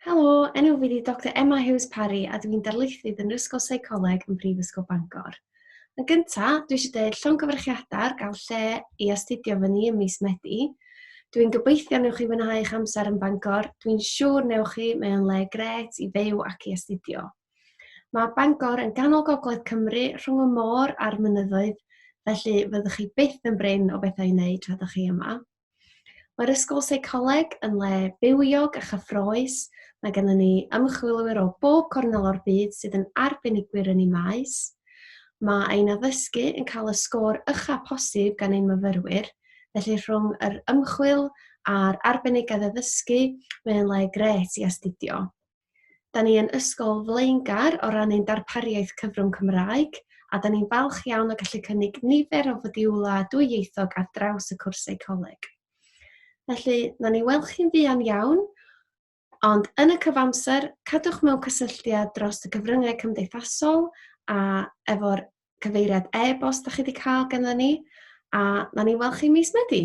Helo, enw fi di Dr Emma Hughes Parry a dwi'n darlithydd yn yr Ysgol Seicoleg yn Brifysgol Bangor. Yn gyntaf, dwi eisiau deud llongyfarchiadau ar gael lle i astudio fyny ym mis Medi. Dwi'n gobeithio newch chi fwynhau eich amser yn Bangor. Dwi'n siŵr newch chi mewn le gret i fyw ac i astudio. Mae Bangor yn ganol gogledd Cymru rhwng y môr a'r mynyddoedd, felly fyddwch chi byth yn brin o bethau i wneud tra ydych chi yma. Mae'r Ysgol Seicoleg yn le bywiog a chyffrous. Mae gennym ni ymchwilwyr o bob cornel o'r byd sydd yn arbenigwyr yn ei maes. Mae ein addysgu yn cael y sgôr ucha posib gan ein myfyrwyr, felly rhwng yr ymchwil a'r arbenigedd addysgu, mae'n le gret i astudio. Da ni yn ysgol flaengar o ran ein darpariaeth cyfrwng Cymraeg, a da ni'n falch iawn o gallu cynnig nifer o fodiwlau dwyieithog ar draws y cwrs seicoleg. Felly, na ni weld chi'n fuan iawn, ond yn y cyfamser, cadwch mewn cysylltiad dros y cyfryngau cymdeithasol a efo'r cyfeiriad e-bost da chi wedi cael gyda ni, a na ni weld chi mis Medi.